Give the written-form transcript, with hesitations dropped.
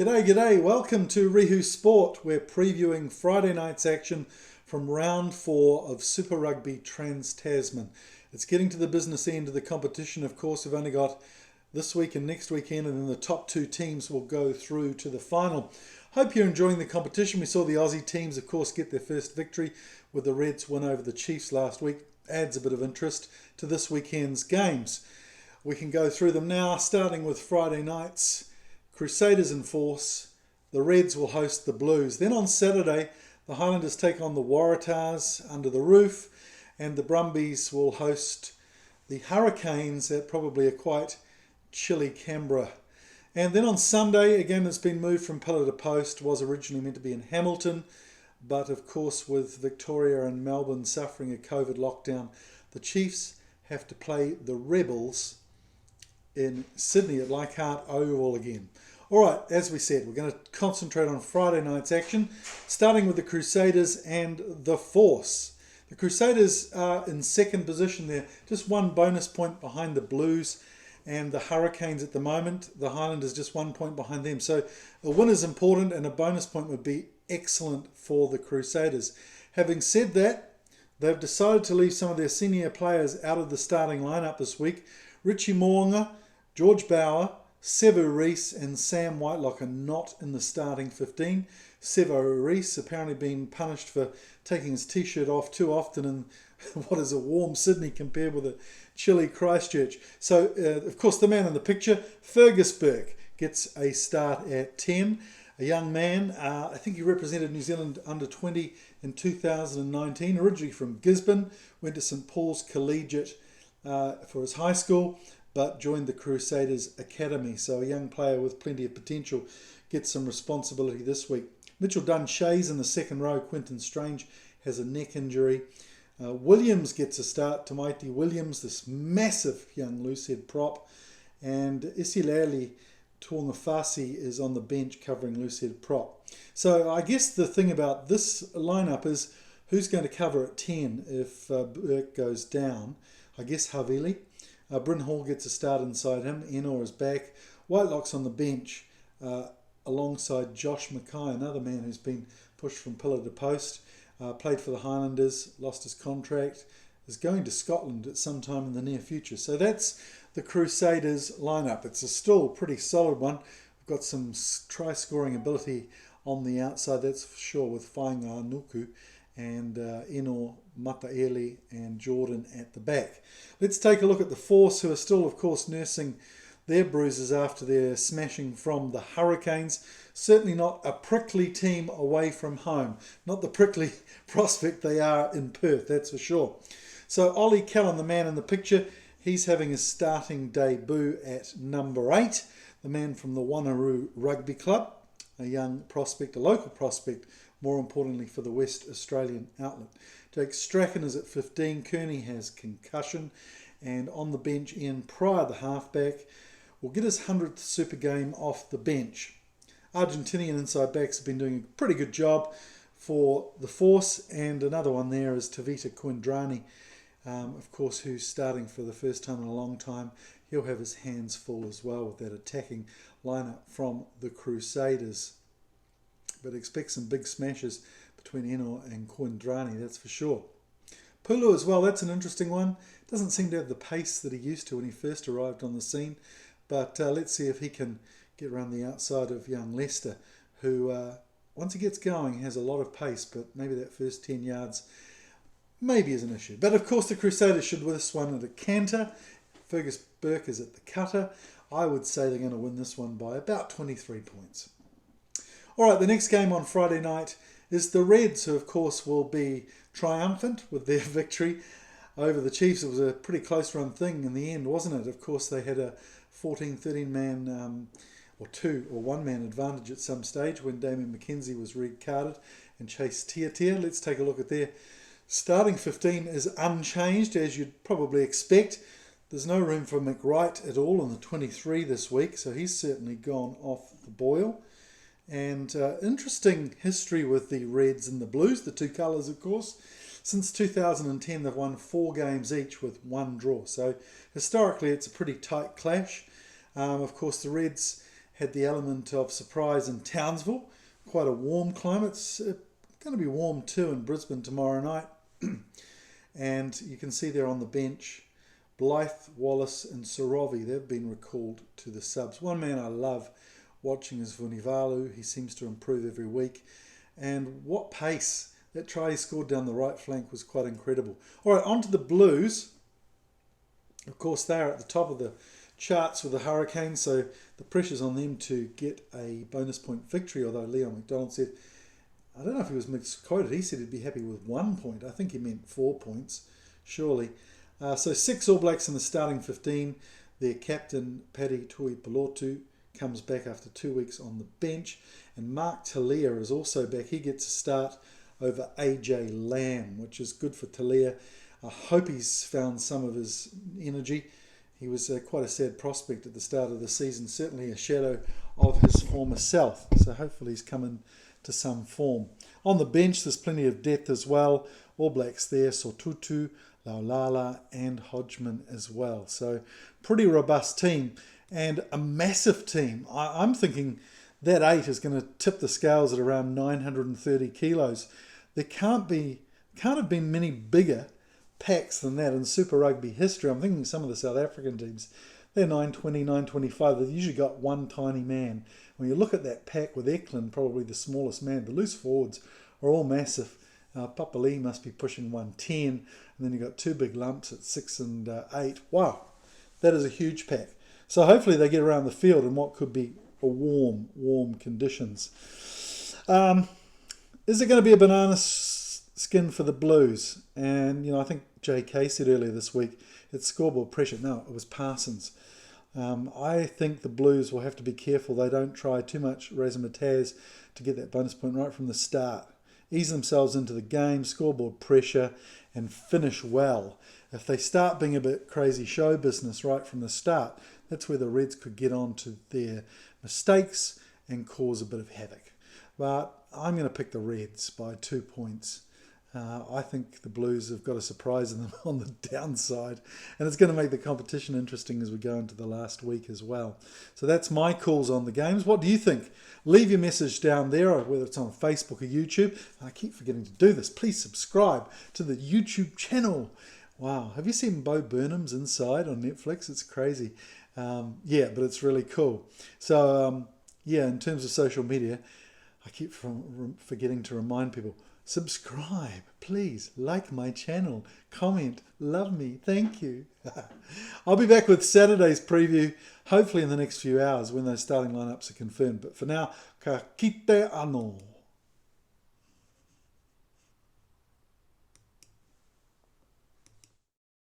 G'day, g'day. Welcome to Rihu Sport. We're previewing Friday night's action from round 4 of Super Rugby Trans Tasman. It's getting to the business end of the competition. Of course, we've only got this week and next weekend, and then the top 2 teams will go through to the final. Hope you're enjoying the competition. We saw the Aussie teams, of course, get their first victory with the Reds win over the Chiefs last week. Adds a bit of interest to this weekend's games. We can go through them now, starting with Friday night's Crusaders in force. The Reds will host the Blues. Then on Saturday, the Highlanders take on the Waratahs under the roof, and the Brumbies will host the Hurricanes at probably a quite chilly Canberra. And then on Sunday, a game that's been moved from pillar to post, was originally meant to be in Hamilton, but of course with Victoria and Melbourne suffering a COVID lockdown, the Chiefs have to play the Rebels in Sydney at Leichhardt Oval again. Alright, as we said, we're going to concentrate on Friday night's action, starting with the Crusaders and the Force. The Crusaders are in second position there, just 1 bonus point behind the Blues and the Hurricanes at the moment. The Highlanders just 1 point behind them. So a win is important, and a bonus point would be excellent for the Crusaders. Having said that, they've decided to leave some of their senior players out of the starting lineup this week. Richie Mo'unga, George Bower, Sevu Reece and Sam Whitelock are not in the starting 15. Sevu Reece apparently being punished for taking his t-shirt off too often in what is a warm Sydney compared with a chilly Christchurch. So, of course, the man in the picture, Fergus Burke, gets a start at 10. A young man, I think he represented New Zealand under 20 in 2019, originally from Gisborne, went to St Paul's Collegiate for his high school, but joined the Crusaders Academy. So a young player with plenty of potential gets some responsibility this week. Mitchell Dunshay's in the second row. Quentin Strange has a neck injury. Williams gets a start. Tamaiti Williams, this massive young loosehead prop. And Isilali Tuangafasi is on the bench covering loosehead prop. So I guess the thing about this lineup is who's going to cover at 10 if Burke goes down. I guess Havili. Bryn Hall gets a start inside him. Enor is back. Whitelock's on the bench alongside Josh Mackay, another man who's been pushed from pillar to post. Played for the Highlanders, lost his contract, is going to Scotland at some time in the near future. So that's the Crusaders lineup. It's a still pretty solid one. We've got some try-scoring ability on the outside, that's for sure, with Whainga Nuku and Enor, Mataele and Jordan at the back. Let's take a look at the Force, who are still, of course, nursing their bruises after their smashing from the Hurricanes. Certainly not a prickly team away from home. Not the prickly prospect they are in Perth, that's for sure. So Ollie Callan, the man in the picture, he's having his starting debut at number 8. The man from the Wanneroo Rugby Club, a young prospect, a local prospect, more importantly for the West Australian outlet. Jake Strachan is at 15. Kearney has concussion. And on the bench, Ian Pryor, the halfback, will get his 100th Super game off the bench. Argentinian inside backs have been doing a pretty good job for the Force. And another one there is Tavita Quindrani, of course, who's starting for the first time in a long time. He'll have his hands full as well with that attacking lineup from the Crusaders. But expect some big smashes between Enor and Quindrani, that's for sure. Pulu as well, that's an interesting one. Doesn't seem to have the pace that he used to when he first arrived on the scene. But let's see if he can get around the outside of young Leicester, who, once he gets going, has a lot of pace, but maybe that first 10 yards maybe is an issue. But of course the Crusaders should win this one at a canter. Fergus Burke is at the cutter. I would say they're going to win this one by about 23 points. Alright, the next game on Friday night is the Reds, who of course will be triumphant with their victory over the Chiefs. It was a pretty close run thing in the end, wasn't it? Of course they had a 14-13 man or 1 man advantage at some stage when Damien McKenzie was red carded and chased Tiatia. Let's take a look at their starting 15 is unchanged, as you'd probably expect. There's no room for McWright at all in the 23 this week, so he's certainly gone off the boil. And interesting history with the Reds and the Blues, the two colours of course. Since 2010 they've won 4 games each with 1 draw. So historically it's a pretty tight clash. Of course the Reds had the element of surprise in Townsville. Quite a warm climate. It's going to be warm too in Brisbane tomorrow night. And you can see there on the bench, Blythe, Wallace and Sorovi. They've been recalled to the subs. One man I love watching is Vunivalu. He seems to improve every week. And what pace. That try he scored down the right flank was quite incredible. All right, on to the Blues. Of course, they're at the top of the charts with the Hurricanes, so the pressure's on them to get a bonus point victory, although Leon McDonald said, I don't know if he was misquoted, he said he'd be happy with 1 point. I think he meant 4 points, surely. So 6 All Blacks in the starting 15. Their captain, Paddy Tuipulotu, comes back after 2 weeks on the bench. And Mark Talia is also back. He gets a start over AJ Lamb, which is good for Talia. I hope he's found some of his energy. He was quite a sad prospect at the start of the season, certainly a shadow of his former self. So hopefully he's coming to some form. On the bench, there's plenty of depth as well. All Blacks there, Sotutu, Laulala and Hodgman as well. So pretty robust team and a massive team. I'm thinking that 8 is going to tip the scales at around 930 kilos. There can't have been many bigger packs than that in Super Rugby history. I'm thinking some of the South African teams, they're 920, 925. They've usually got one tiny man. When you look at that pack with Eklund, probably the smallest man, the loose forwards are all massive. Papali must be pushing 110, and then you've got 2 big lumps at 6 and 8. Wow, that is a huge pack. So hopefully they get around the field in what could be a warm conditions. Is it going to be a banana skin for the Blues? And, I think JK said earlier this week, it's scoreboard pressure. No, it was Parsons. I think the Blues will have to be careful they don't try too much razzmatazz to get that bonus point right from the start. Ease themselves into the game, scoreboard pressure, and finish well. If they start being a bit crazy show business right from the start, that's where the Reds could get on to their mistakes and cause a bit of havoc. But I'm going to pick the Reds by 2 points. I think the Blues have got a surprise in them on the downside, and it's going to make the competition interesting as we go into the last week as well. So that's my calls on the games. What do you think? Leave your message down there, or whether it's on Facebook or YouTube. And I keep forgetting to do this. Please subscribe to the YouTube channel. Wow, have you seen Bo Burnham's Inside on Netflix? It's crazy. Yeah, but it's really cool. So, in terms of social media, I keep forgetting to remind people, subscribe, please, like my channel, comment, love me, thank you. I'll be back with Saturday's preview, hopefully in the next few hours when those starting lineups are confirmed. But for now, ka kite anō.